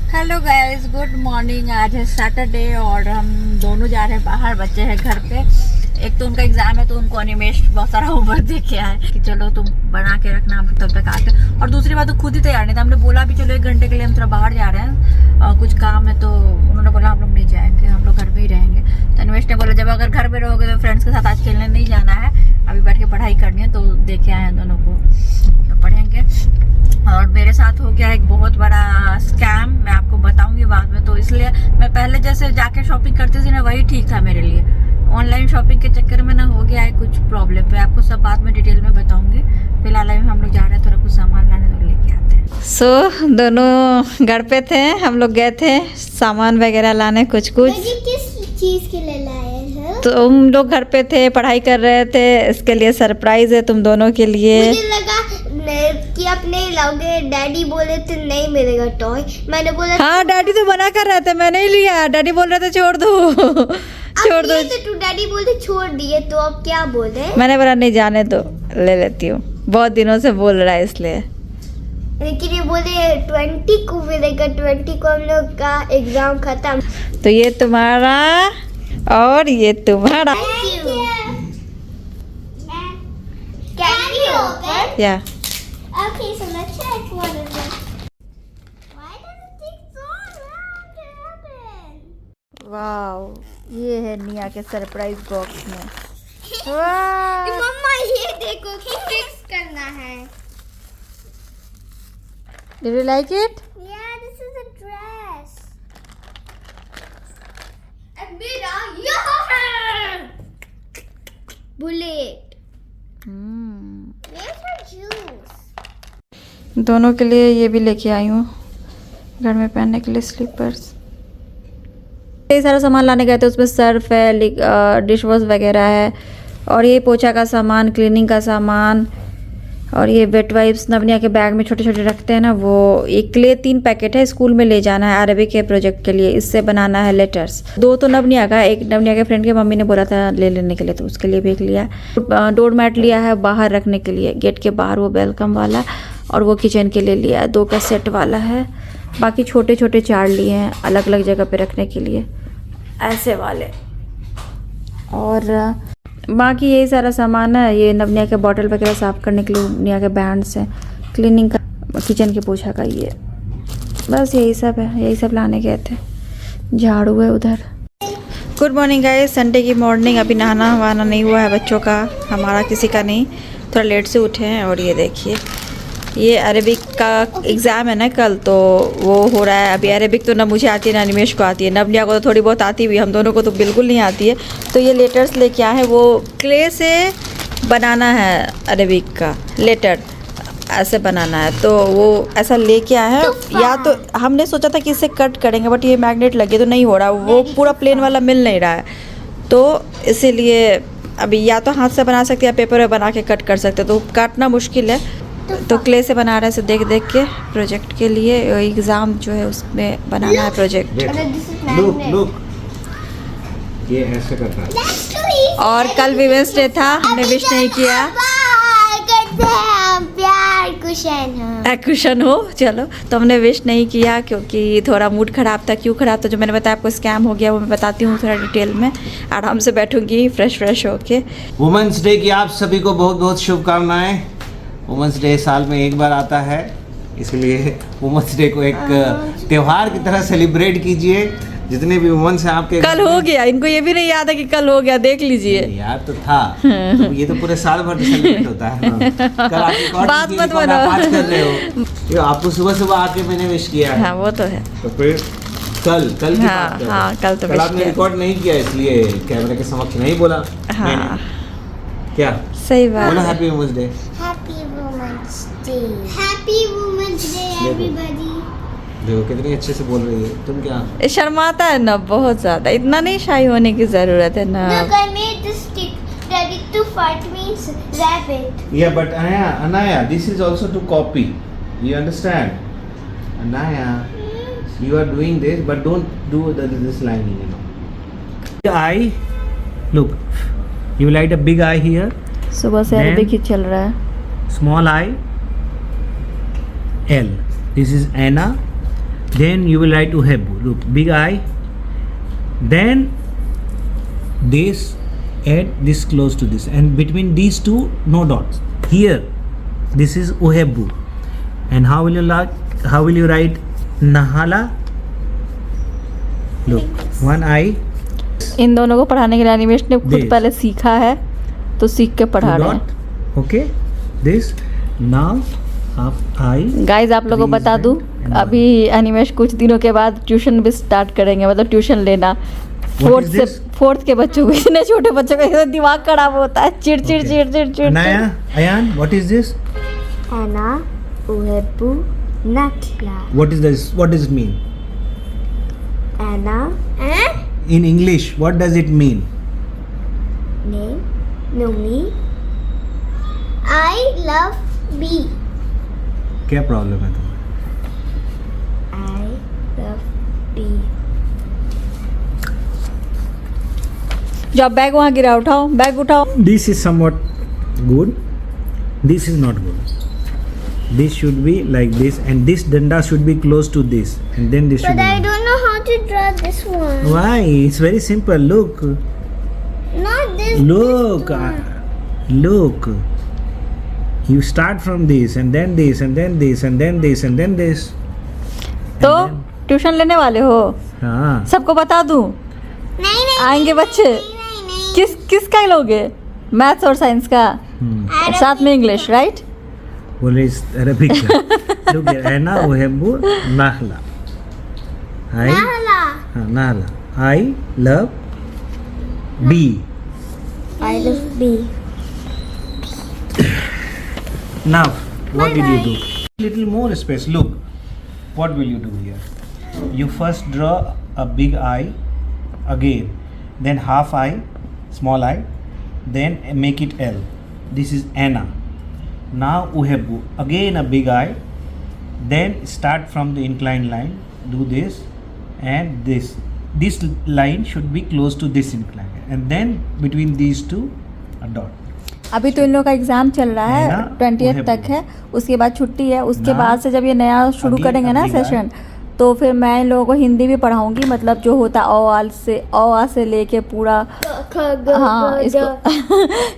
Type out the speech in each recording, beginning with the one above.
Hello guys, good morning. आज है Saturday और हम दोनों जा रहे हैं बाहर। बच्चे हैं घर पे। एक तो उनका एग्जाम है तो उनको अनिमेश बहुत सारा होमवर्क दे के आए कि चलो तुम बना के रखना, हम तब तक आते। और दूसरी बात तो खुद ही तैयार नहीं था। हमने बोला भी चलो 1 घंटे के लिए हम थोड़ा बाहर जा रहे हैं, कुछ काम है, तो उन्होंने बोला हम लोग नहीं जाएंगे, हम लोग घर में ही रहेंगे। तो अनिमेश ने बोला जब अगर घर में रहोगे तो फ्रेंड्स के साथ आज खेलने नहीं जाना है, अभी बैठ के पढ़ाई करनी है। तो देखे आए हैं दोनों को, तो पढ़ेंगे। और मेरे साथ हो गया एक बहुत बड़ा स्कैम, मैं आपको बताऊंगी बाद में। तो इसलिए मैं पहले जैसे जाके शॉपिंग करती थी ना, वही ठीक था मेरे लिए। ऑनलाइन शॉपिंग के चक्कर में ना हो गया है कुछ प्रॉब्लम। पे आपको सब बाद में डिटेल में बताऊंगी। फिलहाल हम लोग जा रहे हैं थोड़ा कुछ सामान लाने, तो लेके आते हैं। दोनों घर पे थे, हम लोग गए थे सामान वगैरह लाने कुछ किस चीज के लिए लाए हैं? तो हम लोग घर पे थे, पढ़ाई कर रहे थे। इसके लिए सरप्राइज है तुम दोनों के लिए। मुझे लगा कि आप नहीं लाओगे, डैडी बोले थे नहीं मिलेगा टॉय। मैंने बोला हाँ, डैडी तो मना कर रहे थे, मैं नहीं लिया। डैडी बोल रहे थे छोड़ दो छोड़ दो। तो डैडी बोलते छोड़ दिए, तो अब क्या बोले? मैंने बोला नहीं, जाने दो, ले लेती हूँ। बहुत दिनों से बोल रहा है इसलिए। लेकिन ये बोले 20 को मिलेगा, 20 को हम लोग का एग्जाम खत्म। तो ये तुम्हारा और ये तुम्हारा। या Okay, so let's check what is it. Why does it take so long to open? Wow, ये है निया के सरप्राइज बॉक्स में। वाह, मम्मा ये देखो फिक्स करना है। Did you like it? Yeah, this is a dress. मेरा यहाँ है बुलेट। Where's her juice? दोनों के लिए ये भी लेके आई हूँ, घर में पहनने के लिए स्लीपर्स। ये सारा सामान लाने गए थे, उसमें सर्फ है, डिश वॉश वगैरह है, और ये पोछा का सामान, क्लीनिंग का सामान, और ये वेट वाइप्स नवनिया के बैग में छोटे छोटे रखते हैं ना, वो एक क्ले 3 पैकेट है, स्कूल में ले जाना है अरबी के प्रोजेक्ट के लिए। इससे बनाना है लेटर्स। 2 तो नवनिया का, एक नवनिया के फ्रेंड के मम्मी ने बोला था ले लेने के लिए, तो उसके लिए भी एक लिया। डोर मैट लिया है बाहर रखने के लिए, गेट के बाहर, वो वेलकम वाला, और वो किचन के लिए लिया है, 2 का सेट वाला है। बाकी छोटे छोटे 4 लिए हैं अलग अलग जगह पे रखने के लिए, ऐसे वाले। और बाकी यही सारा सामान है। ये नवनिया के बॉटल वगैरह साफ़ करने के लिए, निया के बैंड्स हैं, क्लीनिंग का, किचन के पोछा का, ये बस यही सब है। यही सब लाने गए थे। झाड़ू है उधर। गुड मॉर्निंग गाइस, संडे की मॉर्निंग। अभी नहाना वाना नहीं हुआ है बच्चों का, हमारा किसी का नहीं, थोड़ा लेट से उठे हैं। और ये देखिए, ये अरेबिक का एग्ज़ाम है ना कल, तो वो हो रहा है अभी। अरेबिक तो ना मुझे आती है ना अनिमेश को आती है, नवनिया को तो थोड़ी बहुत आती हुई, हम दोनों को तो बिल्कुल नहीं आती है। तो ये लेटर्स लेके आए हैं, वो क्ले से बनाना है अरेबिक का लेटर, ऐसे बनाना है। तो वो ऐसा लेके आए हैं। या तो हमने सोचा था कि इसे कट करेंगे, बट ये मैग्नेट लगे तो नहीं हो रहा, वो पूरा प्लेन वाला मिल नहीं रहा है। तो इसीलिए अभी या तो हाथ से बना सकते हैं या पेपर में बना के कट कर सकते, तो काटना मुश्किल है। तो क्ले से बना रहे हैं, देख देख के प्रोजेक्ट के लिए। एग्ज़ाम जो है उसमें बनाना है प्रोजेक्ट। लुक ये ऐसे करता है। और कल वीमेंस डे था, हमने विश नहीं किया। प्यार कुशन हो, चलो, तो हमने विश नहीं किया क्योंकि थोड़ा मूड ख़राब था। क्यों ख़राब था, जो मैंने बताया आपको स्कैम हो गया, वो मैं बताती हूँ थोड़ा डिटेल में। आराम से बैठूंगी फ्रेश होके। वुमेंस डे की आप सभी को बहुत बहुत शुभकामनाएं। वुमेंस डे साल में एक बार आता है, इसलिए वुमेंस डे को एक त्यौहार की तरह सेलिब्रेट कीजिए। जितने भी वुमेन्स हैं आपके, कल हो गया, इनको ये भी नहीं याद है कि कल हो गया, देख लीजिए। याद तो था, तो ये तो पूरे साल भर सेलिब्रेट होता है ना। कल आपकी बात मत बनो। आज कर रहे हो, ये आपको सुबह आके मैंने विश किया है। हाँ, वो तो है। तो फिर कल की बात कर रहे हैं। कल तो कल आपने रिकॉर्ड नहीं किया, इसलिए कैमरे के समक्ष नहीं बोला। हाँ, क्या सही बात। बोला happy women's day. Happy women's day everybody. देखो कितनी अच्छे से बोल रही है। तुम क्या शर्माता है ना बहुत ज़्यादा, इतना नहीं शाई होने की ज़रूरत है ना। Look, I made this stick. Ready to fight means rabbit. Yeah, but Anaya, this is also to copy. You understand? Anaya, you are doing this, but don't do this lining, you know. The eye, look, you light a big eye here. सुबह से Arabic ही चल रहा है। Small eye, L. This is Anna. Then you will write Uhebbu. Look, big I. Then this, add this close to this, and between these two, no dots. Here, this is Uhebbu. And how will you write Nahala? Look, one I. इन दोनों को पढ़ाने के लिए अनिमेश ने खुद This. पहले सीखा है तो सीख के पढ़ा Two रहे dot. हैं। Okay. This. Now, half I. Guys आप लोगों को बता दूं, अभी अनिमेश कुछ दिनों के बाद ट्यूशन भी स्टार्ट करेंगे, मतलब ट्यूशन लेना। फोर्थ के बच्चों को, इतने छोटे बच्चों का ऐसे दिमाग खराब होता है, चिड़ चिड़ Okay. चिड़ चिड़ चिड़ Anaya, Ayan, what is this? Anna, Uhebbu, Nakhla. What is this? What does it mean? Anna, In English, what does it mean? name, Numi. I love bee. क्या प्रॉब्लम है तुम्हें? I love bee. जो आप bag वहाँ गिरा, उठाओ, bag उठाओ। This is somewhat good. This is not good. This should be like this, and this danda should be close to this, and then this should But I be. don't know how to draw this one. Why? It's very simple. Look, Not this. look, This one. look. You start from this, and then this, and then this, and then this, and then this. तो tuition लेने वाले हो? हाँ. सबको बता दूं? नहीं नहीं आएंगे बच्चे? नहीं किसका लोगे? मैथ्स और साइंस का, और साथ में इंग्लिश, राइट? बोले इस अरबिक का. Look here. Anna, Uhebbu, Nakhla. Nahala. Nahala. I love bee. I love bee. Now, what did you do? Little more space. Look, what will you do here? You first draw a big eye again, then half eye, small eye, then make it L. This is Anna. Now Uhebbu, again a big eye, then start from the inclined line, do this and this. This line should be close to this inclined line, and then between these two a dot. अभी तो इन लोगों का exam चल रहा है है, ना, 20th वो तक है, उसके बाद छुट्टी है। उसके ना, बाद से जब ये नया शुरू अभी- करेंगे ना अभी सेशन, तो फिर मैं इन लोगों को हिंदी भी पढ़ाऊंगी, मतलब जो होता है अ आ से लेके पूरा, हाँ इसको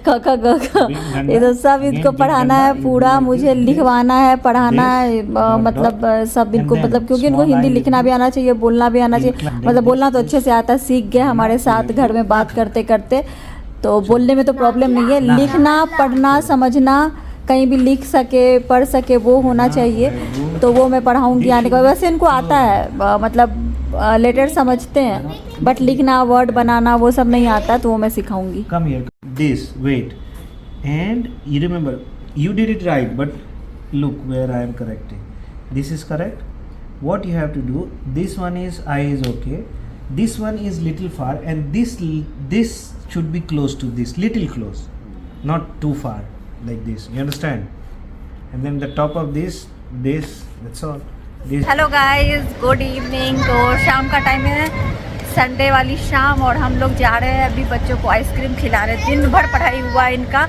क ख ग घ, ये तो सब इनको पढ़ाना है पूरा, मुझे लिखवाना है, पढ़ाना है, मतलब सब इनको, मतलब क्योंकि इनको हिंदी लिखना भी आना चाहिए, बोलना भी आना चाहिए। मतलब बोलना तो अच्छे से आता है, सीख गए हमारे साथ घर में बात करते करते, तो बोलने में तो प्रॉब्लम नहीं है। लिखना, पढ़ना, समझना, कहीं भी लिख सके, पढ़ सके, वो होना चाहिए। तो वो मैं पढ़ाऊंगी आने के बाद। वैसे इनको आता है, मतलब लेटर समझते हैं, बट लिखना, वर्ड बनाना, वो सब नहीं आता, तो वो मैं सिखाऊंगी। Come here. This, wait. And you remember, you did it right, but look where I am correcting. This is correct. What you have to do, this one is I is okay. This one is little far, and this should be close to this, little close, not too far, like this. You understand? And then the top of this, that's all. This. Hello guys, good evening. तो शाम का time है, Sunday वाली शाम, और हम लोग जा रहे हैं अभी बच्चों को आइसक्रीम खिला रहे। दिन भर पढ़ाई हुआ इनका,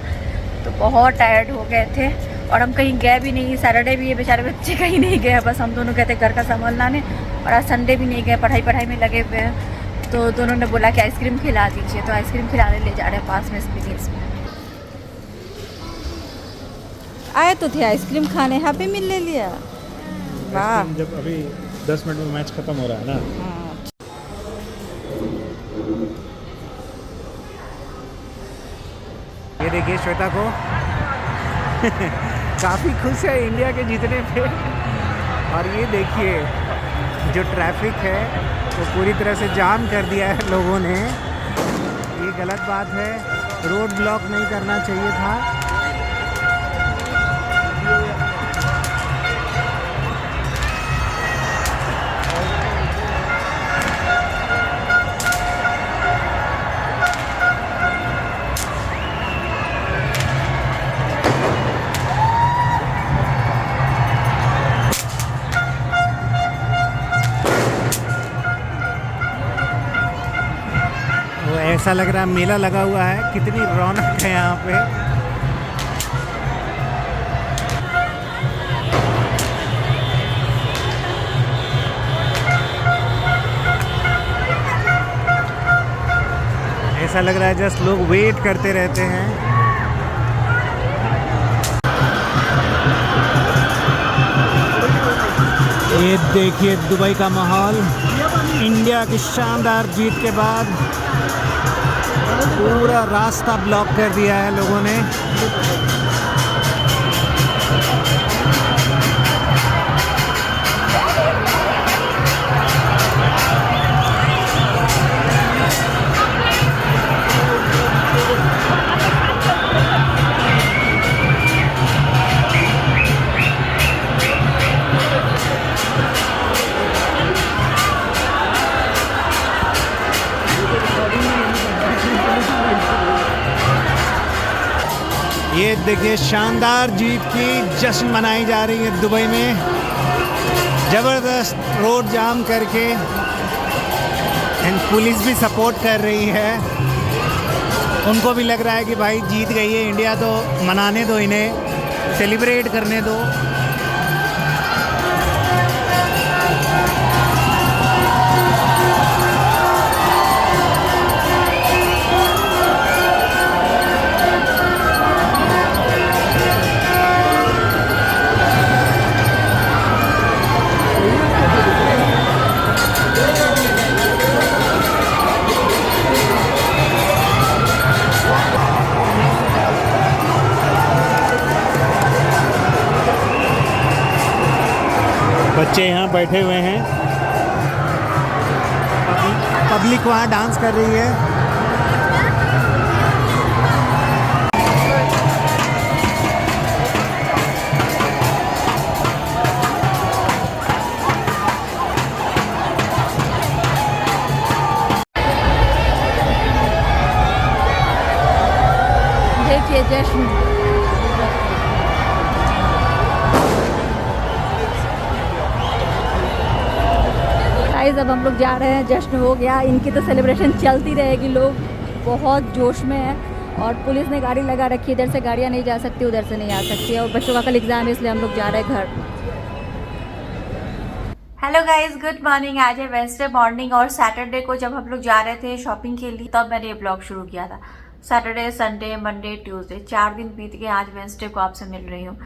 तो बहुत टायर्ड हो गए थे, और हम कहीं गए भी नहीं। सैटरडे भी ये बेचारे बच्चे कहीं नहीं गए, बस हम दोनों कहते घर का सामान लाने, और आज संडे भी नहीं गए, पढ़ाई में लगे हुए हैं। तो दोनों ने बोला कि आइसक्रीम खिला दीजिए, तो आइसक्रीम खिलाने ले जा रहे हैं पास में स्पीडीज में। आए तो थे आइसक्रीम खाने, हैप्पी मील ले लिया। वाह, जब अभी 10 मिनट में मैच खत्म हो रहा है ना, ये देखिए श्वेता को काफ़ी खुश है इंडिया के जीतने पे। और ये देखिए जो ट्रैफिक है वो पूरी तरह से जाम कर दिया है लोगों ने। ये गलत बात है, रोड ब्लॉक नहीं करना चाहिए था। वो ऐसा लग रहा है मेला लगा हुआ है, कितनी रौनक है यहाँ पे। ऐसा लग रहा है जस्ट लोग वेट करते रहते हैं। ये देखिए दुबई का माहौल, इंडिया की शानदार जीत के बाद पूरा रास्ता ब्लॉक कर दिया है लोगों ने। ये देखिए शानदार जीत की जश्न मनाई जा रही है दुबई में, ज़बरदस्त रोड जाम करके, एंड पुलिस भी सपोर्ट कर रही है। उनको भी लग रहा है कि भाई जीत गई है इंडिया, तो मनाने दो, इन्हें सेलिब्रेट करने दो। बच्चे यहाँ बैठे हुए हैं, पब्लिक वहाँ डांस कर रही है। देखिए जश्न, गाइस अब हम लोग जा रहे हैं, जश्न हो गया। इनकी तो सेलिब्रेशन चलती रहेगी, लोग बहुत जोश में हैं। और पुलिस ने गाड़ी लगा रखी है, इधर से गाड़ियाँ नहीं जा सकती, उधर से नहीं आ सकती है। और बच्चों का कल एग्ज़ाम है, इसलिए हम लोग जा रहे हैं घर। Hello guys, good morning. आज है वेडनेसडे मॉर्निंग और सैटरडे को जब हम लोग जा रहे थे शॉपिंग के लिए, तब मैंने ये ब्लॉग शुरू किया था। सैटरडे, संडे, मंडे, ट्यूसडे, 4 दिन बीत गए। आज वेडनेसडे को आपसे मिल रही हूँ।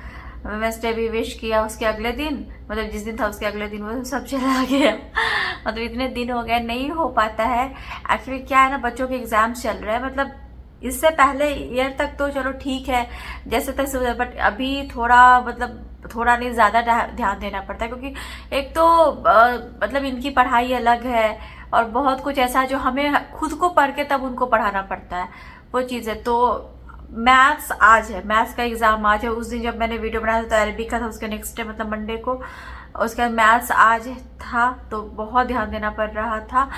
वेडनेसडे भी विश किया, उसके अगले दिन, मतलब जिस दिन था उसके अगले दिन वो सब चला गया। मतलब इतने दिन हो गए, नहीं हो पाता है। एक्चुअली क्या है ना, बच्चों के एग्जाम चल रहे हैं, मतलब इससे पहले ईयर तक तो चलो ठीक है जैसे तैसे, बट अभी थोड़ा मतलब थोड़ा नहीं ज़्यादा ध्यान देना पड़ता है, क्योंकि एक तो मतलब इनकी पढ़ाई अलग है और बहुत कुछ ऐसा जो हमें खुद को पढ़ के तब उनको पढ़ाना पड़ता है, वो चीज़ है। तो मैथ्स आज है, मैथ्स का एग्ज़ाम आज है। उस दिन जब मैंने वीडियो बनाया था तो अरबी का था, उसके नेक्स्ट डे मतलब मंडे को। उसके बाद मैथ्स आज था तो बहुत ध्यान देना पड़ रहा था,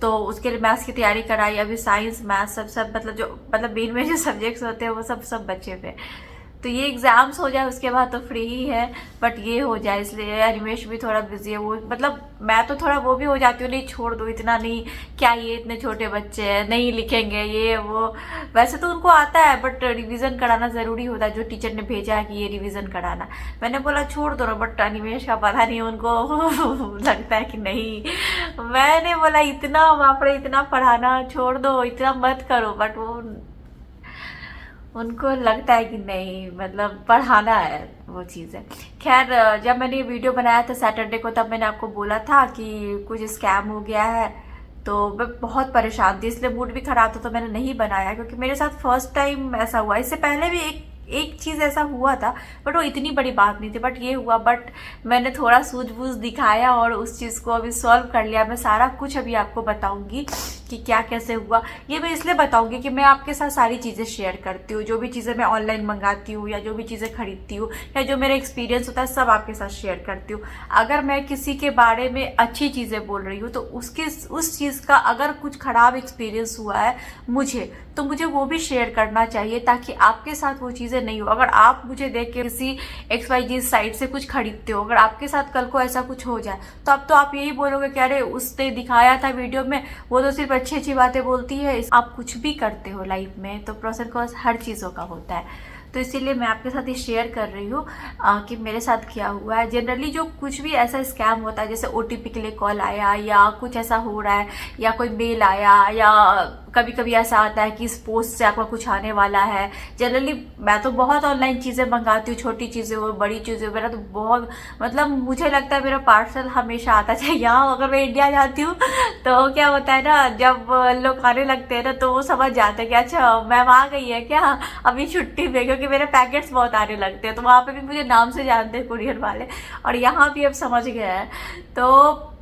तो उसके लिए मैथ्स की तैयारी कराई। अभी साइंस, मैथ्स सब मतलब जो मतलब बीच में जो सब्जेक्ट्स होते हैं वो सब बच्चे पे। तो ये एग्ज़ाम्स हो जाए उसके बाद तो फ्री ही है, बट ये हो जाए इसलिए। अनिमेश भी थोड़ा बिजी है, वो मतलब मैं तो थोड़ा वो भी हो जाती हूँ, नहीं छोड़ दो इतना नहीं, क्या ये इतने छोटे बच्चे हैं नहीं लिखेंगे ये वो। वैसे तो उनको आता है बट रिवीजन कराना ज़रूरी होता है, जो टीचर ने भेजा है कि ये रिवीजन कराना। मैंने बोला छोड़ दो ना, बट अनिमेश का पता नहीं उनको लगता है कि नहीं। मैंने बोला इतना बाप रे, इतना पढ़ाना छोड़ दो, इतना मत करो, बट वो उनको लगता है कि नहीं मतलब पढ़ाना है, वो चीज़ है। खैर जब मैंने ये वीडियो बनाया था सैटरडे को, तब मैंने आपको बोला था कि कुछ स्कैम हो गया है, तो मैं बहुत परेशान थी, इसलिए मूड भी ख़राब था, तो मैंने नहीं बनाया, क्योंकि मेरे साथ फर्स्ट टाइम ऐसा हुआ। इससे पहले भी एक चीज़ ऐसा हुआ था, बट वो इतनी बड़ी बात नहीं थी, बट ये हुआ। बट मैंने थोड़ा सूझबूझ दिखाया और उस चीज़ को अभी सॉल्व कर लिया। मैं सारा कुछ अभी आपको बताऊंगी कि क्या कैसे हुआ। ये मैं इसलिए बताऊंगी कि मैं आपके साथ सारी चीज़ें शेयर करती हूँ, जो भी चीज़ें मैं ऑनलाइन मंगाती हूँ या जो भी चीज़ें खरीदती हूँ या जो मेरा एक्सपीरियंस होता है, सब आपके साथ शेयर करती हूँ। अगर मैं किसी के बारे में अच्छी चीज़ें बोल रही हूँ तो उस चीज़ का अगर कुछ ख़राब एक्सपीरियंस हुआ है मुझे, तो मुझे वो भी शेयर करना चाहिए, ताकि आपके साथ वो चीज़ें नहीं हो। अगर आप मुझे देख के किसी XYZ साइट से कुछ खरीदते हो, अगर आपके साथ कल को ऐसा कुछ हो जाए, तो अब तो आप यही बोलोगे कि अरे उसने दिखाया था वीडियो में, वो तो सिर्फ अच्छी अच्छी बातें बोलती है। आप कुछ भी करते हो लाइफ में तो प्रोस एंड कॉन्स हर चीज़ों का होता है, तो इसीलिए मैं आपके साथ ये शेयर कर रही हूँ कि मेरे साथ क्या हुआ है। जनरली जो कुछ भी ऐसा स्कैम होता है, जैसे OTP के लिए कॉल आया या कुछ ऐसा हो रहा है या कोई मेल आया या कभी कभी ऐसा आता है कि इस पोस्ट से आपका कुछ आने वाला है। जनरली मैं तो बहुत ऑनलाइन चीज़ें मंगाती हूँ, छोटी चीज़ें हो बड़ी चीज़ें हो, मेरा तो बहुत मतलब मुझे लगता है मेरा पार्सल हमेशा आता है। यहाँ अगर मैं इंडिया जाती हूँ तो क्या होता है ना, जब लोग आने लगते हैं ना तो वो समझ जाते हैं कि अच्छा मैम आ गई है क्या अभी छुट्टी में, क्योंकि मेरे पैकेट्स बहुत आने लगते हैं। तो वहाँ पे भी मुझे नाम से जानते हैं कुरियर वाले, और यहाँ भी अब समझ गए हैं। तो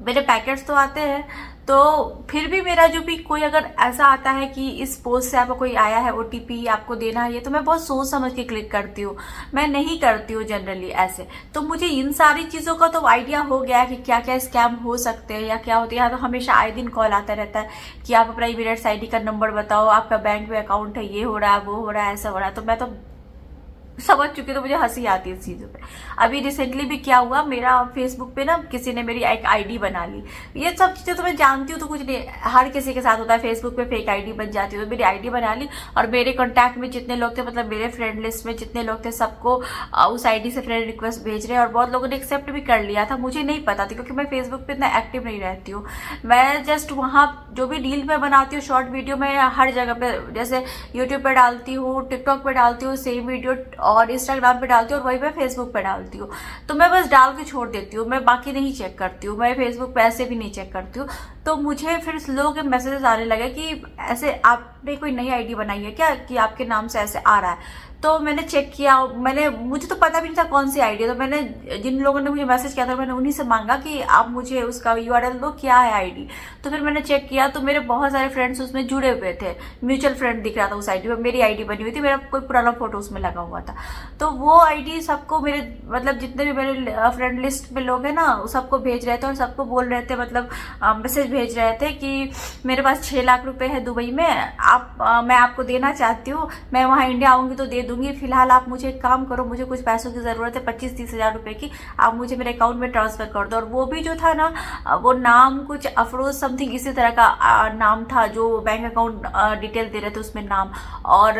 मेरे पैकेट्स तो आते हैं, तो फिर भी मेरा जो भी कोई अगर ऐसा आता है कि इस पोस्ट से आपको कोई आया है OTP आपको देना है, तो मैं बहुत सोच समझ के क्लिक करती हूँ, मैं नहीं करती हूँ जनरली ऐसे। तो मुझे इन सारी चीज़ों का तो आइडिया हो गया है कि क्या क्या स्कैम हो सकते हैं या क्या होते हैं। यहाँ तो हमेशा आए दिन कॉल आता रहता है कि आप अपना इमीडिएट ID का नंबर बताओ, आपका बैंक में अकाउंट है, ये हो रहा है वो हो रहा है ऐसा हो रहा है। तो मैं तो समझ चुकी, तो मुझे हंसी आती है इस चीज़ों पे। अभी रिसेंटली भी क्या हुआ, मेरा फेसबुक पे ना किसी ने मेरी एक ID बना ली। ये सब चीज़ें तो मैं जानती हूँ, तो कुछ नहीं, हर किसी के साथ होता है, फेसबुक पे फेक ID बन जाती है। तो मेरी ID बना ली और मेरे कॉन्टैक्ट में जितने लोग थे, मतलब मेरे फ्रेंड लिस्ट में जितने लोग थे, सबको उस ID से फ्रेंड रिक्वेस्ट भेज रहे हैं, और बहुत लोगों ने एक्सेप्ट भी कर लिया था। मुझे नहीं पता थी क्योंकि मैं फेसबुक पे इतना एक्टिव नहीं रहती हूँ। मैं जस्ट वहाँ जो भी रील में बनाती हूँ, शॉर्ट वीडियो में हर जगह पे, जैसे यूट्यूब पे डालती हूँ, टिकटॉक पे डालती हूँ सेम वीडियो, और इंस्टाग्राम पे डालती हूँ, और वही मैं फेसबुक पे डालती हूँ। तो मैं बस डाल के छोड़ देती हूँ, मैं बाकी नहीं चेक करती हूँ, मैं फेसबुक पे ऐसे भी नहीं चेक करती हूँ। तो मुझे फिर लोगों के मैसेजेस आने लगे कि ऐसे आपने कोई नई ID बनाई है क्या, कि आपके नाम से ऐसे आ रहा है। तो मैंने चेक किया, मुझे तो पता भी नहीं था कौन सी ID है। तो मैंने जिन लोगों ने मुझे मैसेज किया था, मैंने उन्हीं से मांगा कि आप मुझे उसका URL दो, क्या है ID। तो फिर मैंने चेक किया, तो मेरे बहुत सारे फ्रेंड्स उसमें जुड़े हुए थे, म्यूचुअल फ्रेंड दिख रहा था उस ID में, मेरी ID बनी हुई थी, मेरा कोई पुराना फोटो उसमें लगा हुआ था। तो वो ID सबको, मेरे मतलब जितने भी मेरे फ्रेंड लिस्ट में लोग हैं ना, सबको भेज रहे थे, और सबको बोल रहे थे, मतलब मैसेज भेज रहे थे कि मेरे पास 6 लाख रुपए है दुबई में, मैं आपको देना चाहती हूँ, मैं वहाँ इंडिया आऊँगी तो दे दूंगी, फिलहाल आप मुझे एक काम करो, मुझे कुछ पैसों की ज़रूरत है, 25-30 हज़ार रुपये की, आप मुझे मेरे अकाउंट में ट्रांसफ़र कर दो। और वो भी जो था ना, वो नाम कुछ अफरोज समथिंग इसी तरह का नाम था, जो बैंक अकाउंट डिटेल दे रहे थे उसमें नाम, और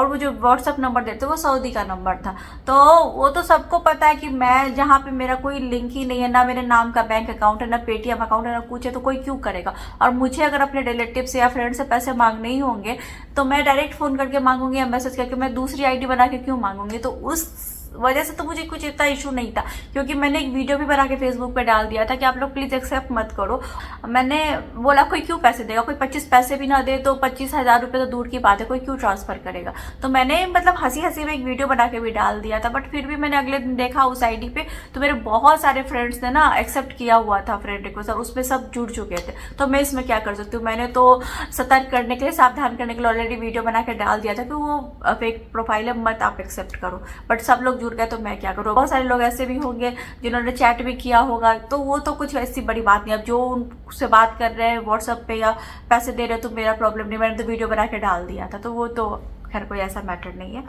वो जो व्हाट्सअप नंबर देते वो सऊदी का नंबर था। तो वो तो सबको पता है कि मैं जहाँ पे मेरा कोई लिंक ही नहीं है, ना मेरे नाम का बैंक अकाउंट है, ना पेटीएम अकाउंट है, ना कुछ है, तो कोई क्यों करेगा। और मुझे अगर अपने रिलेटिव से या फ्रेंड से पैसे मांगने ही होंगे तो मैं डायरेक्ट फ़ोन करके मांगूंगी या मैसेज करके, मैं दूसरी ID बना के क्यों मांगूंगी। तो उस वजह से तो मुझे कुछ इतना इशू नहीं था, क्योंकि मैंने एक वीडियो भी बना के फेसबुक पे डाल दिया था कि आप लोग प्लीज़ एक्सेप्ट मत करो। मैंने बोला कोई क्यों पैसे देगा, कोई 25 पैसे भी ना दे तो 25,000 रुपये तो दूर की बात है, कोई क्यों ट्रांसफ़र करेगा। तो मैंने मतलब हंसी हंसी में एक वीडियो बना के भी डाल दिया था। बट फिर भी मैंने अगले दिन देखा उस ID पे, तो मेरे बहुत सारे फ्रेंड्स ने ना एक्सेप्ट किया हुआ था फ्रेंड रिक्वेस्ट, और उसमें सब जुड़ चुके थे। तो मैं इसमें क्या कर सकती हूँ, मैंने तो सतर्क करने के लिए, सावधान करने के लिए ऑलरेडी वीडियो बना के डाल दिया था कि वो फेक प्रोफाइल है, मत आप एक्सेप्ट करो। बट सब लोग जुड़ गए तो मैं क्या करूँ। बहुत सारे लोग ऐसे भी होंगे जिन्होंने चैट भी किया होगा, तो वो तो कुछ ऐसी बड़ी बात नहीं। अब जो उनसे बात कर रहे हैं व्हाट्सएप पे या पैसे दे रहे हैं तो मेरा प्रॉब्लम नहीं, मैंने तो वीडियो बना के डाल दिया था, तो वो तो खैर कोई ऐसा मैटर नहीं है।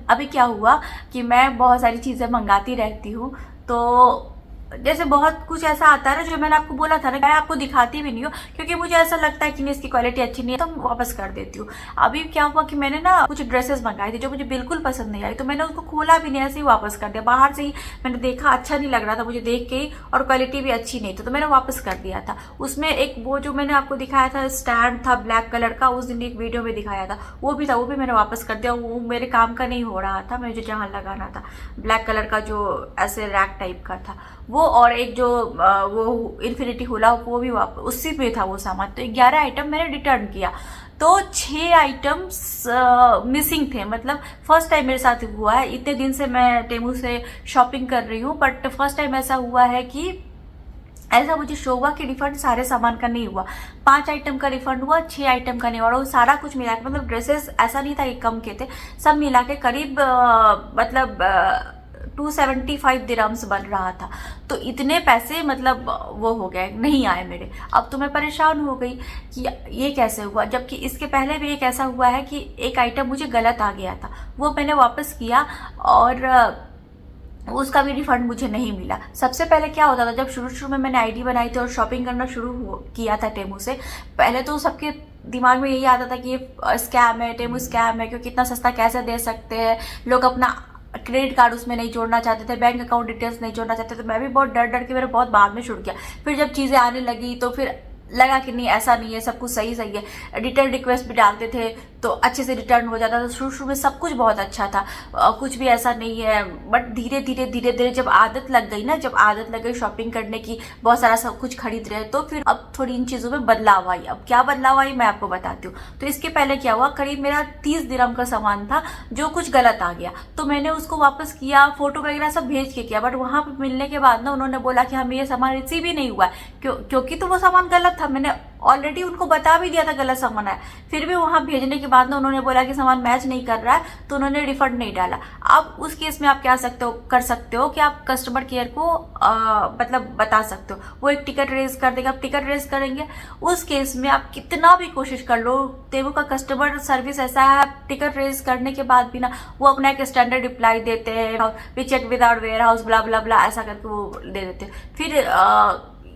अभी क्या हुआ कि मैं बहुत सारी चीज़ें मंगाती रहती हूँ, तो जैसे बहुत कुछ ऐसा आता है ना, जो मैंने आपको बोला था ना, मैं आपको दिखाती भी नहीं हूँ क्योंकि मुझे ऐसा लगता है कि नहीं इसकी क्वालिटी अच्छी नहीं है, तो वापस कर देती हूँ। अभी क्या हुआ कि मैंने ना कुछ ड्रेसेस मंगाई थी जो मुझे बिल्कुल पसंद नहीं आई, तो मैंने उसको खोला भी नहीं, ऐसे ही वापस कर दिया। बाहर से ही मैंने देखा, अच्छा नहीं लग रहा था मुझे देख के ही, और क्वालिटी भी अच्छी नहीं थी, तो मैंने वापस कर दिया था। उसमें एक वो जो मैंने आपको दिखाया था स्टैंड था ब्लैक कलर का, उस दिन एक वीडियो में दिखाया था, वो भी था, वो भी मैंने वापस कर दिया। वो मेरे काम का नहीं हो रहा था, मुझे जहाँ लगाना था, ब्लैक कलर का जो ऐसे रैक टाइप का था वो, और एक जो वो इन्फिनिटी हुला वो भी वापस उसी में था वो सामान। तो 11 आइटम मैंने रिटर्न किया, तो 6 आइटम्स मिसिंग थे। मतलब फर्स्ट टाइम मेरे साथ हुआ है, इतने दिन से मैं टेमू से शॉपिंग कर रही हूँ, बट फर्स्ट टाइम ऐसा हुआ है कि ऐसा मुझे शो हुआ कि रिफंड सारे सामान का नहीं हुआ। 5 आइटम का रिफंड हुआ, 6 आइटम का नहीं हुआ, और वो सारा कुछ मिला के, मतलब ड्रेसेस ऐसा नहीं था कि कम के थे, सब मिला के करीब मतलब 275 दिरहम्स बन रहा था। तो इतने पैसे मतलब वो हो गए, नहीं आए मेरे। अब तो मैं परेशान हो गई कि ये कैसे हुआ, जबकि इसके पहले भी एक ऐसा हुआ है कि एक आइटम मुझे गलत आ गया था, वो मैंने वापस किया और उसका भी रिफंड मुझे नहीं मिला। सबसे पहले क्या होता था, जब शुरू में मैंने ID बनाई थी और शॉपिंग करना शुरू किया था टेमू से, पहले तो सबके दिमाग में यही आता था कि ये स्कैम है, टेमू स्कैम है, क्योंकि इतना सस्ता कैसे दे सकते हैं लोग, अपना क्रेडिट कार्ड उसमें नहीं जोड़ना चाहते थे, बैंक अकाउंट डिटेल्स नहीं जोड़ना चाहते थे। मैं भी बहुत डर के, मेरा बहुत बाद में छूट गया। फिर जब चीज़ें आने लगी तो फिर लगा कि नहीं ऐसा नहीं है, सब कुछ सही है। रिटर्न रिक्वेस्ट भी डालते थे तो अच्छे से रिटर्न हो जाता था। शुरू में सब कुछ बहुत अच्छा था, कुछ भी ऐसा नहीं है। बट धीरे धीरे जब आदत लग गई ना, जब आदत लग गई शॉपिंग करने की, बहुत सारा सब कुछ खरीद रहे, तो फिर अब थोड़ी इन चीज़ों में बदलाव आई। अब क्या बदलाव आई मैं आपको बताती हूँ। तो इसके पहले क्या हुआ, करीब मेरा 30 दिरहम का सामान था जो कुछ गलत आ गया, तो मैंने उसको वापस किया, फोटो वगैरह सब भेज के किया। बट वहाँ पर मिलने के बाद ना उन्होंने बोला कि हमें ये सामान रिसीव ही नहीं हुआ, क्योंकि तो वो सामान गलत था। मैंने ऑलरेडी उनको बता भी दिया था गलत सामान है, फिर भी वहाँ भेजने के बाद ना उन्होंने बोला कि सामान मैच नहीं कर रहा है, तो उन्होंने रिफंड नहीं डाला। अब उस केस में आप क्या कर सकते हो कि आप कस्टमर केयर को मतलब बता सकते हो, वो एक टिकट रेज कर देगा। आप टिकट रेज करेंगे, उस केस में आप कितना भी कोशिश कर लो, तेवू का कस्टमर सर्विस ऐसा है, टिकट रेज करने के बाद भी ना वो अपना एक स्टैंडर्ड रिप्लाई देते हैं, we check with our warehouse blah blah blah ऐसा करके वो दे देते हैं। फिर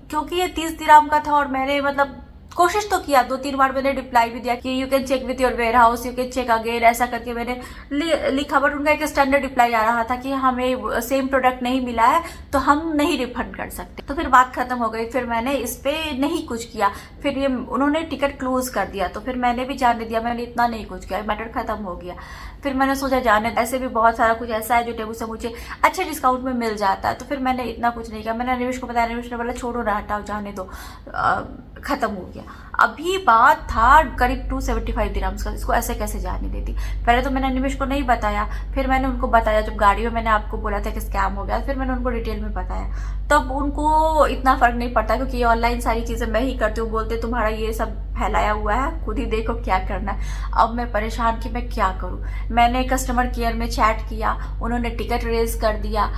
क्योंकि ये 30 दिरहम का था और मैंने मतलब कोशिश तो किया, 2-3 बार मैंने रिप्लाई भी दिया कि you can check with your warehouse, you can check again, ऐसा करके मैंने लिखा। बट उनका एक स्टैंडर्ड रिप्लाई आ रहा था कि हमें सेम प्रोडक्ट नहीं मिला है तो हम नहीं रिफंड कर सकते। तो फिर बात खत्म हो गई, फिर मैंने इस पे नहीं कुछ किया। फिर ये उन्होंने टिकट क्लोज कर दिया, तो फिर मैंने भी जाने दिया, मैंने इतना नहीं कुछ किया, मैटर खत्म हो गया। फिर मैंने सोचा जाने, ऐसे भी बहुत सारा कुछ ऐसा है जो टेबू से मुझे अच्छे डिस्काउंट में मिल जाता है, तो फिर मैंने इतना कुछ नहीं किया। मैंने निवेश को बताया, निवेश ने बोला छोड़ो ना, हटाओ, जाने दो, खत्म हो गया। अभी बात था करीब 275 दिरहम्स का, इसको ऐसे कैसे जाने देती। पहले तो मैंने निवेश को नहीं बताया, फिर मैंने उनको बताया जब गाड़ी में मैंने आपको बोला था कि स्कैम हो गया, फिर मैंने उनको डिटेल में बताया। तब उनको इतना फर्क नहीं पड़ता क्योंकि ये ऑनलाइन सारी चीज़ें मैं ही करती हूँ। बोलते तुम्हारा ये सब फैलाया हुआ है, खुद ही देखो क्या करना है। अब मैं परेशान कि मैं क्या करूँ। मैंने कस्टमर केयर में चैट किया, उन्होंने टिकट रेज कर दिया।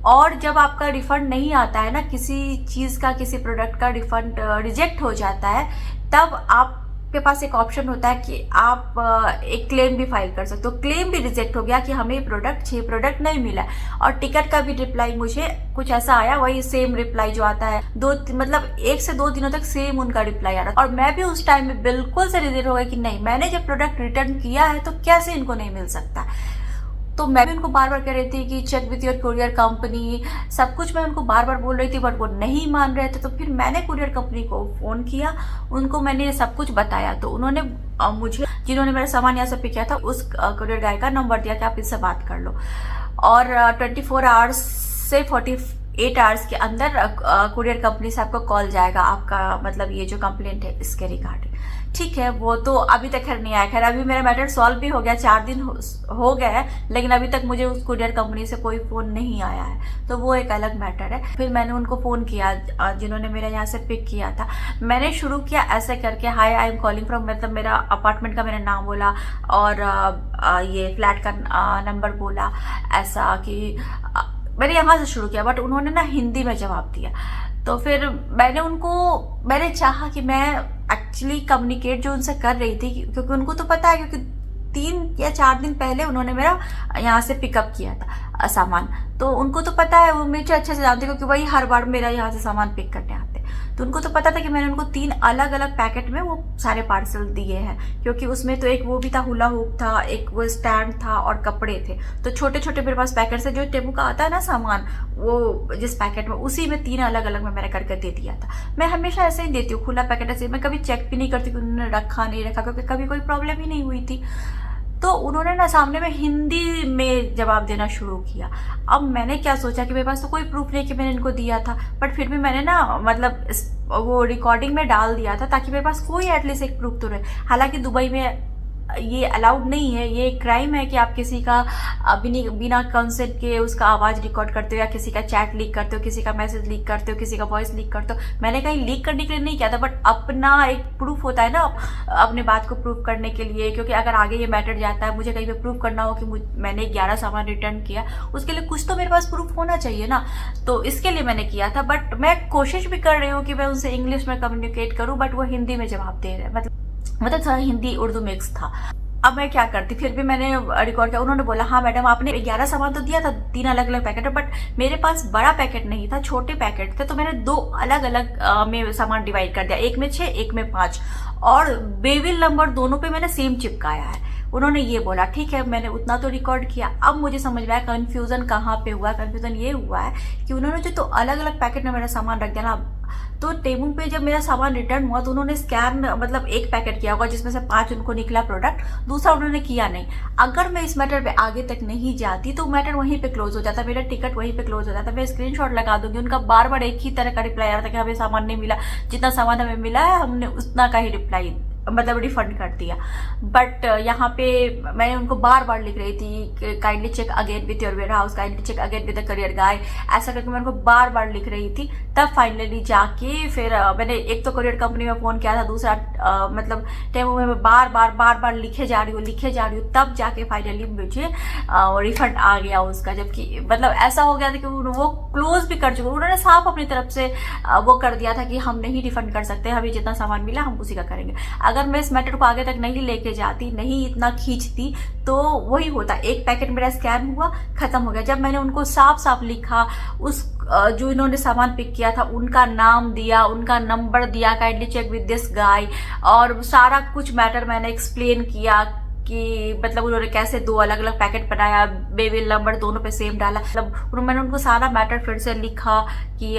और जब आपका रिफंड नहीं आता है ना, किसी चीज़ का, किसी प्रोडक्ट का रिफंड रिजेक्ट हो जाता है, तब आपके पास एक ऑप्शन होता है कि आप एक क्लेम भी फाइल कर सकते हो। क्लेम भी रिजेक्ट हो गया कि हमें ये प्रोडक्ट नहीं मिला। और टिकट का भी रिप्लाई मुझे कुछ ऐसा आया, वही सेम रिप्लाई जो आता है, मतलब 1 से 2 दिनों तक सेम उनका रिप्लाई आ रहा। और मैं भी उस टाइम में बिल्कुल से रिजेक्ट हो गई कि नहीं, मैंने जब प्रोडक्ट रिटर्न किया है तो कैसे इनको नहीं मिल सकता। तो मैं भी उनको बार बार कह रही थी कि check with your courier company, सब कुछ मैं उनको बार बार बोल रही थी, बट वो नहीं मान रहे थे। तो फिर मैंने कुरियर कंपनी को फ़ोन किया, उनको मैंने ये सब कुछ बताया। तो उन्होंने मुझे, जिन्होंने मेरा सामान यहाँ से पिक किया था, उस कुरियर गाय का नंबर दिया कि आप इससे बात कर लो। और 24 आवर्स से 48 आवर्स के अंदर कुरियर कंपनी से आपको कॉल जाएगा, आपका मतलब ये जो कंप्लेंट है इसके रिगार्डिंग। ठीक है, वो तो अभी तक खैर नहीं आया। खैर अभी मेरा मैटर सॉल्व भी हो गया, 4 दिन हो गए हैं, लेकिन अभी तक मुझे उस कुरियर कंपनी से कोई फ़ोन नहीं आया है, तो वो एक अलग मैटर है। फिर मैंने उनको फ़ोन किया जिन्होंने मेरा यहाँ से पिक किया था। मैंने शुरू किया ऐसे करके, हाय आई एम कॉलिंग फ्रॉम, मतलब मेरा अपार्टमेंट का मैंने नाम बोला और ये फ्लैट का नंबर बोला, ऐसा कि मैंने यहाँ से शुरू किया। बट उन्होंने ना हिंदी में जवाब दिया। तो फिर मैंने चाहा कि मैं एक्चुअली कम्युनिकेट जो उनसे कर रही थी, क्योंकि उनको तो पता है, क्योंकि 3 या 4 दिन पहले उन्होंने मेरा यहाँ से पिकअप किया था सामान, तो उनको तो पता है, वो मुझे अच्छे से जानते, क्योंकि वही हर बार मेरा यहाँ से सामान पिक करने आते। तो उनको तो पता था कि मैंने उनको 3 अलग अलग पैकेट में वो सारे पार्सल दिए हैं, क्योंकि उसमें तो एक वो भी था, हुला हुप था, एक वो स्टैंड था और कपड़े थे। तो छोटे छोटे मेरे पास पैकेट से जो टेबू का आता है ना सामान, वो जिस पैकेट में, उसी में 3 अलग अलग में मैंने करके दे दिया था। मैं हमेशा ऐसे ही देती हूँ, खुला पैकेट ऐसे, मैं कभी चेक भी नहीं करती कि उन्होंने रखा नहीं रखा, क्योंकि कभी कोई प्रॉब्लम ही नहीं हुई थी। तो उन्होंने ना सामने में हिंदी में जवाब देना शुरू किया। अब मैंने क्या सोचा कि मेरे पास तो कोई प्रूफ नहीं कि मैंने इनको दिया था, बट फिर भी मैंने ना मतलब वो रिकॉर्डिंग में डाल दिया था ताकि मेरे पास कोई एटलीस्ट एक प्रूफ तो रहे। हालांकि दुबई में ये अलाउड नहीं है, ये क्राइम है कि आप किसी का बिना कंसेंट के उसका आवाज़ रिकॉर्ड करते हो, या किसी का चैट लीक करते हो, किसी का मैसेज लीक करते हो, किसी का वॉइस लीक करते हो। मैंने कहीं लीक करने के लिए नहीं किया था, बट अपना एक प्रूफ होता है ना, अपने बात को प्रूफ करने के लिए, क्योंकि अगर आगे ये मैटर जाता है, मुझे कहीं पे प्रूफ करना हो कि मैंने 11 सामान रिटर्न किया, उसके लिए कुछ तो मेरे पास प्रूफ होना चाहिए ना। तो इसके लिए मैंने किया था। बट मैं कोशिश भी कर रही हूँ कि मैं उनसे इंग्लिश में कम्युनिकेट करूँ, बट वो हिंदी में जवाब दे रहे, मतलब थोड़ा हिंदी उर्दू मिक्स था। अब मैं क्या करती, फिर भी मैंने रिकॉर्ड किया। उन्होंने बोला हाँ मैडम, आपने 11 सामान तो दिया था, 3 अलग अलग पैकेट है, बट मेरे पास बड़ा पैकेट नहीं था, छोटे पैकेट थे, तो मैंने 2 अलग अलग में सामान डिवाइड कर दिया, एक में 6, एक में 5, और बेबिल नंबर दोनों पे मैंने सेम चिपकाया है। उन्होंने ये बोला ठीक है, मैंने उतना तो रिकॉर्ड किया। अब मुझे समझ में आया कन्फ्यूज़न कहाँ पे हुआ। कन्फ्यूज़न ये हुआ है कि उन्होंने जो तो अलग अलग पैकेट में मेरा सामान रख दिया ना, तो टेमू पे जब मेरा सामान रिटर्न हुआ तो उन्होंने स्कैन मतलब एक पैकेट किया होगा जिसमें से 5 उनको निकला प्रोडक्ट, दूसरा उन्होंने किया नहीं। अगर मैं इस मैटर पे आगे तक नहीं जाती तो मैटर वहीं पे क्लोज हो जाता, मेरा टिकट वहीं पे क्लोज हो जाता। मैं स्क्रीनशॉट लगा दूंगी, उनका बार बार एक ही तरह का रिप्लाई आ रहा था कि हमें सामान नहीं मिला, जितना सामान हमें मिला है हमने उतना का ही रिप्लाई मतलब रिफंड कर दिया। बट यहाँ पे मैं उनको बार बार लिख रही थी kindly check again with your warehouse, kindly check again with the carrier guy, ऐसा करके मैं उनको बार बार लिख रही थी। तब फाइनली जाके फिर मैंने एक तो करियर कंपनी में फोन किया था, दूसरा मतलब टेमू में मैं बार बार लिखे जा रही हूँ, तब जाके फाइनली मुझे रिफंड आ गया उसका। जबकि मतलब ऐसा हो गया था कि वो क्लोज भी कर चुके, उन्होंने साफ अपनी तरफ से वो कर दिया था कि हम नहीं रिफंड कर सकते, हमें जितना सामान मिला हम उसी का करेंगे। अगर मैं इस मैटर को आगे तक नहीं लेके जाती, नहीं इतना खींचती, तो वही होता, एक पैकेट मेरा स्कैन हुआ, खत्म हो गया। जब मैंने उनको साफ साफ लिखा, उस जो इन्होंने सामान पिक किया था उनका नाम दिया, उनका नंबर दिया, kindly check with this guy, और सारा कुछ मैटर मैंने एक्सप्लेन किया कि मतलब उन्होंने कैसे 2 अलग अलग पैकेट बनाया, बेबी नंबर दोनों पे सेम डाला। मतलब मैंने उनको सारा मैटर फिर से लिखा कि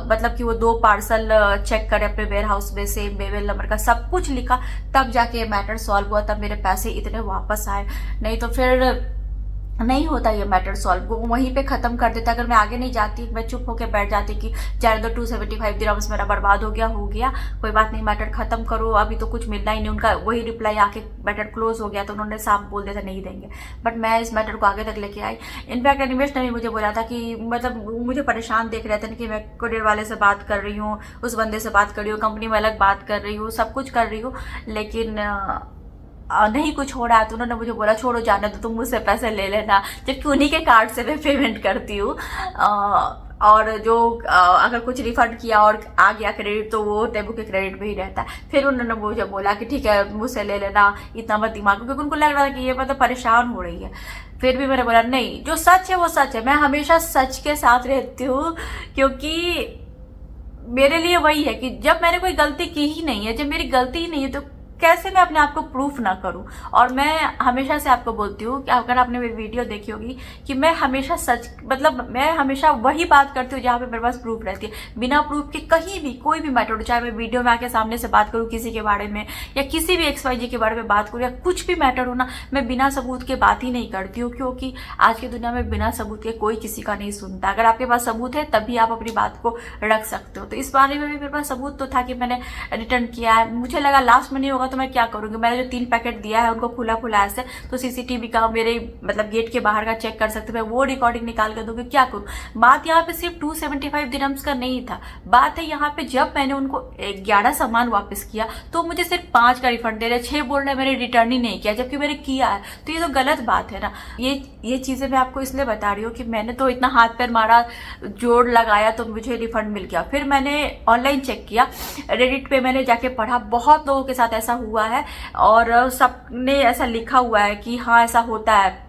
मतलब कि वो 2 पार्सल चेक करे अपने वेयर हाउस में सेम बेबी नंबर का, सब कुछ लिखा। तब जाके ये मैटर सॉल्व हुआ, तब मेरे पैसे इतने वापस आए, नहीं तो फिर नहीं होता ये मैटर सॉल्व, वो वहीं पे खत्म कर देता। अगर मैं आगे नहीं जाती, मैं चुप होकर बैठ जाती कि जाने दो 275 दिरहम्स मेरा बर्बाद हो गया, कोई बात नहीं, मैटर खत्म करो, अभी तो कुछ मिलना ही नहीं। उनका वही रिप्लाई आके मैटर क्लोज हो गया, तो उन्होंने साफ बोल दिया था नहीं देंगे। बट मैं इस मैटर को आगे तक लेके आई। इनफैक्ट अनिमेश ने भी मुझे बोला था कि मतलब मुझे परेशान देख रहे थे कि मैं कुरियर वाले से बात कर रही हूँ, उस बंदे से बात कर रही हूँ, कंपनी में अलग बात कर रही हूँ, सब कुछ कर रही हूँ, लेकिन नहीं कुछ हो रहा है। तो उन्होंने मुझे बोला छोड़ो जाने दो, तुम मुझसे पैसे ले लेना, जबकि उन्हीं के कार्ड से मैं पेमेंट करती हूँ। और जो अगर कुछ रिफंड किया और आ गया क्रेडिट तो वो टेबू के क्रेडिट में ही रहता है। फिर उन्होंने मुझे बोला कि ठीक है मुझसे ले लेना, इतना मत दिमाग, क्योंकि उनको लग रहा था कि ये मतलब परेशान हो रही है। फिर भी मैंने बोला नहीं, जो सच है वो सच है, मैं हमेशा सच के साथ रहती हूँ, क्योंकि मेरे लिए वही है कि जब मैंने कोई गलती की ही नहीं है, जब मेरी गलती ही नहीं है, तो कैसे मैं अपने आप को प्रूफ ना करूं। और मैं हमेशा से आपको बोलती हूँ कि अगर आपने मेरी वीडियो देखी होगी कि मैं हमेशा सच मतलब मैं हमेशा वही बात करती हूँ जहाँ पे मेरे पास प्रूफ रहती है। बिना प्रूफ के कहीं भी कोई भी मैटर हो, चाहे मैं वीडियो में आके सामने से बात करूँ किसी के बारे में, या किसी भी XYZ के बारे में बात करूँ, या कुछ भी मैटर हो ना, मैं बिना सबूत के बात ही नहीं करती हूँ, क्योंकि आज की दुनिया में बिना सबूत के कोई किसी का नहीं सुनता। अगर आपके पास सबूत है तभी आप अपनी बात को रख सकते हो। तो इस बारे में भी मेरे पास सबूत तो था कि मैंने रिटर्न किया है। मुझे लगा लास्ट में नहीं होगा तो मैं क्या करूंगी, मैंने जो 3 पैकेट दिया है उनको खुला ऐसे, तो CCTV का मेरे मतलब गेट के बाहर का चेक कर सकते, मैं वो रिकॉर्डिंग निकाल कर दूंगी, क्या करूं। बात यहाँ पे सिर्फ 275 दिरहम्स का नहीं था, बात है यहाँ पे जब मैंने उनको 11 सामान वापस किया तो मुझे सिर्फ 5 का रिफंड दे रहे, 6 बोल रहे मैंने रिटर्न ही नहीं किया, जबकि मैंने किया है। तो ये तो गलत बात है ना। ये चीजें मैं आपको इसलिए बता रही हूँ कि मैंने तो इतना हाथ पैर मारा, जोड़ लगाया, तो मुझे रिफंड मिल गया। फिर मैंने ऑनलाइन चेक किया, रेडिट पे मैंने जाके पढ़ा, बहुत लोगों के साथ ऐसा हुआ है और सबने ऐसा लिखा हुआ है कि हाँ ऐसा होता है।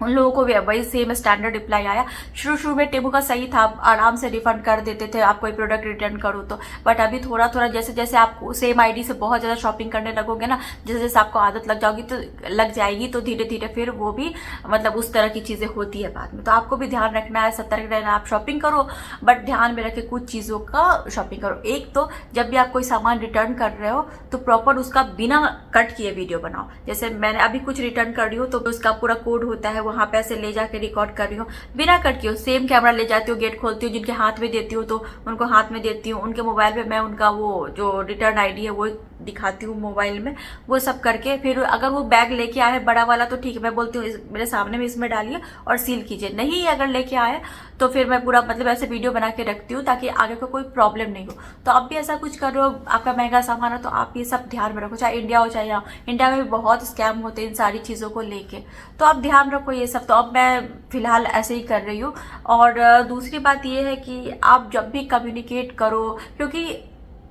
उन लोगों को भी वही सेम स्टैंडर्ड रिप्लाई आया। शुरू में टेबू का सही था, आराम से रिफंड कर देते थे आप कोई प्रोडक्ट रिटर्न करो तो। बट अभी थोड़ा थोड़ा जैसे जैसे आप सेम आईडी से बहुत ज़्यादा शॉपिंग करने लगोगे ना, जैसे जैसे आपको आदत लग जाएगी तो धीरे धीरे फिर वो भी मतलब उस तरह की चीज़ें होती है बाद में। तो आपको भी ध्यान रखना है, सतर्क रहना। आप शॉपिंग करो बट ध्यान में रखे कुछ चीज़ों का शॉपिंग करो। एक तो जब भी आप कोई सामान रिटर्न कर रहे हो तो प्रॉपर उसका बिना कट किए वीडियो बनाओ। जैसे मैंने अभी कुछ रिटर्न कर रही हूँ तो उसका पूरा कोड होता है, वहाँ पे ऐसे ले जाके रिकॉर्ड कर रही हूँ, बिना कट किए सेम कैमरा ले जाती हूँ, गेट खोलती हूँ, जिनके हाथ में देती हूँ तो उनको हाथ में देती हूँ, उनके मोबाइल पे मैं उनका वो जो रिटर्न आईडी है वो दिखाती हूँ मोबाइल में, वो सब करके। फिर अगर वो बैग लेके आए बड़ा वाला तो ठीक है, मैं बोलती हूँ मेरे सामने में इसमें डालिए और सील कीजिए। नहीं अगर लेके आए तो फिर मैं पूरा मतलब ऐसे वीडियो बना के रखती हूँ ताकि आगे को कोई प्रॉब्लम नहीं हो। तो आप भी ऐसा कुछ कर रहे हो, आपका महंगा सामान है तो आप ये सब ध्यान में रखो, चाहे इंडिया हो चाहे यहाँ। इंडिया में भी बहुत स्कैम होते हैं इन सारी चीज़ों को लेके, तो आप ध्यान रखो ये सब। तो अब मैं फिलहाल ऐसे ही कर रही हूँ। और दूसरी बात ये है कि आप जब भी कम्युनिकेट करो, क्योंकि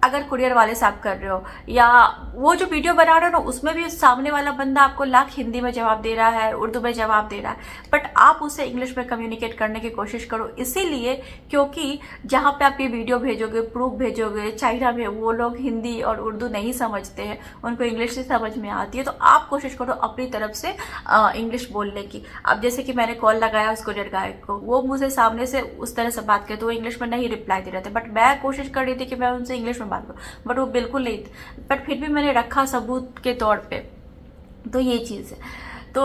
अगर कुरियर वाले से आप कर रहे हो या वो जो वीडियो बना रहे हो ना उसमें भी सामने वाला बंदा आपको लाख हिंदी में जवाब दे रहा है, उर्दू में जवाब दे रहा है, बट आप उससे इंग्लिश में कम्युनिकेट करने की कोशिश करो। इसीलिए क्योंकि जहाँ पे आप ये वीडियो भेजोगे, प्रूफ भेजोगे, चाइना में वो लोग हिंदी और उर्दू नहीं समझते हैं, उनको इंग्लिश से समझ में आती है। तो आप कोशिश करो अपनी तरफ से इंग्लिश बोलने की। अब जैसे कि मैंने कॉल लगाया उस कुरियर गाय को, वो मुझे सामने से उस तरह से बात करे तो वो इंग्लिश में नहीं रिप्लाई दे रहे थे, बट मैं कोशिश कर रही थी कि मैं उनसे इंग्लिश में बात करूँ, बट वो बिल्कुल नहीं, बट फिर भी मैंने रखा सबूत के तौर पे। तो ये चीज़ है। तो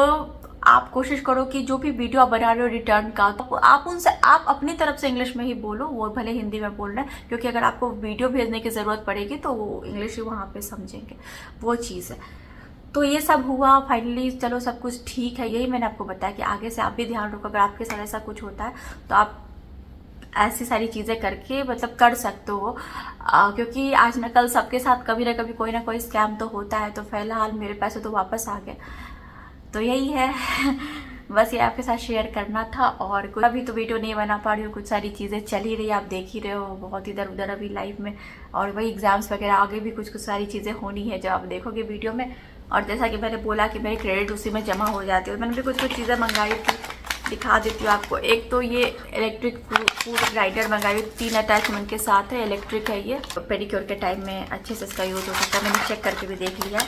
आप कोशिश करो कि जो भी वीडियो आप बना रहे हो रिटर्न का, तो आप उनसे आप अपनी तरफ से इंग्लिश में ही बोलो, वो भले हिंदी में बोल रहे हैं, क्योंकि अगर आपको वीडियो भेजने की ज़रूरत पड़ेगी तो वो इंग्लिश ही वहाँ पे समझेंगे, वो चीज़ है। तो ये सब हुआ फाइनली, चलो सब कुछ ठीक है। यही मैंने आपको बताया कि आगे से आप भी ध्यान रखो, अगर आपके साथ ऐसा कुछ होता है तो आप ऐसी सारी चीज़ें करके मतलब कर सकते हो, क्योंकि आज न कल सबके साथ कभी ना कभी कोई ना कोई स्कैम तो होता है। तो फिलहाल मेरे पैसे तो वापस आ गए, तो यही है बस ये आपके साथ शेयर करना था। और अभी तो वीडियो नहीं बना पा रही हूँ, कुछ सारी चीज़ें चल ही रही, आप देख ही रहे हो, बहुत इधर उधर अभी लाइफ में, और वही एग्जाम्स वगैरह, आगे भी कुछ सारी चीज़ें होनी है जो आप देखोगे वीडियो में। और जैसा कि मैंने बोला कि मेरी क्रेडिट उसी में जमा हो जाती है। मैंने भी कुछ चीज़ें मंगाई थी, दिखा देती हूँ आपको। एक तो ये इलेक्ट्रिक फूड ग्राइंडर मंगाई, 3 अटैचमेंट के साथ है, इलेक्ट्रिक है ये, पेडिक्योर के टाइम में अच्छे से इसका यूज़ हो सकता है, मैंने चेक करके भी देख लिया।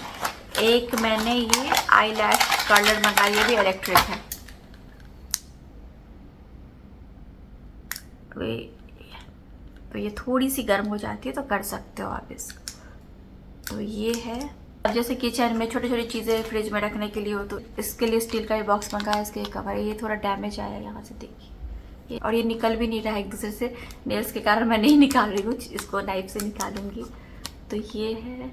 एक मैंने ये आई लैश कर्लर मंगाई, ये भी इलेक्ट्रिक है। तो ये थोड़ी सी गर्म हो जाती है, तो कर सकते हो आप इसको। तो ये है। अब जैसे किचन में छोटी छोटी चीज़ें फ्रिज में रखने के लिए हो, तो इसके लिए स्टील का ये बॉक्स मंगाया, इसके कवर ये थोड़ा डैमेज आया यहाँ से, देखिए, और ये निकल भी नहीं रहा है एक दूसरे से, नेल्स के कारण मैं नहीं निकाल रही हूँ, इसको नाइफ से निकालूंगी। तो ये है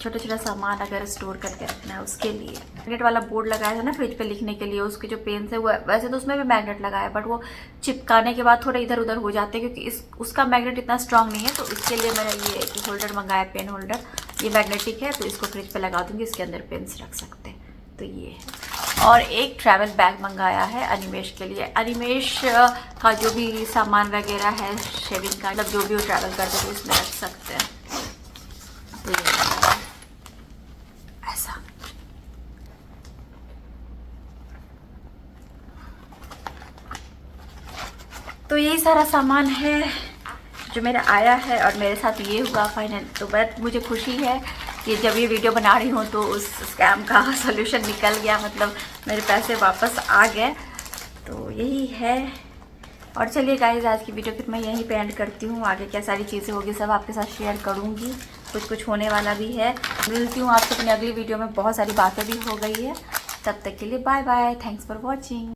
छोटा छोटा सामान अगर स्टोर करके रखना है उसके लिए। मैग्नेट वाला बोर्ड लगाया था ना फ्रिज पे लिखने के लिए, उसके जो पेन्स है वो वैसे तो उसमें भी मैग्नेट लगाया, बट वो चिपकाने के बाद थोड़ा इधर उधर हो जाते हैं, क्योंकि उसका मैग्नेट इतना स्ट्रांग नहीं है। तो इसके लिए मैंने ये एक होल्डर मंगाया, पेन होल्डर, ये मैग्नेटिक है, तो इसको फ्रिज पे लगा दूंगी, इसके अंदर पेन्स रख सकते हैं। तो ये है। और एक ट्रैवल बैग मंगाया है अनिमेश के लिए। अनिमेश का जो भी सामान वगैरह है, शेविंग का, मतलब जो भी वो ट्रैवल करते तो उसमें रख सकते हैं। तो ये ऐसा। तो यही सारा सामान है जो मेरा आया है, और मेरे साथ ये हुआ फाइनल। तो बहुत मुझे खुशी है कि जब ये वीडियो बना रही हूँ तो उस स्कैम का सॉल्यूशन निकल गया, मतलब मेरे पैसे वापस आ गए। तो यही है। और चलिए गाइस, आज की वीडियो फिर मैं यहीं पे एंड करती हूँ। आगे क्या सारी चीज़ें होगी सब आपके साथ शेयर करूँगी, कुछ होने वाला भी है। मिलती हूँ आपसे अपनी अगली वीडियो में, बहुत सारी बातें भी हो गई है। तब तक के लिए bye bye, thanks for watching.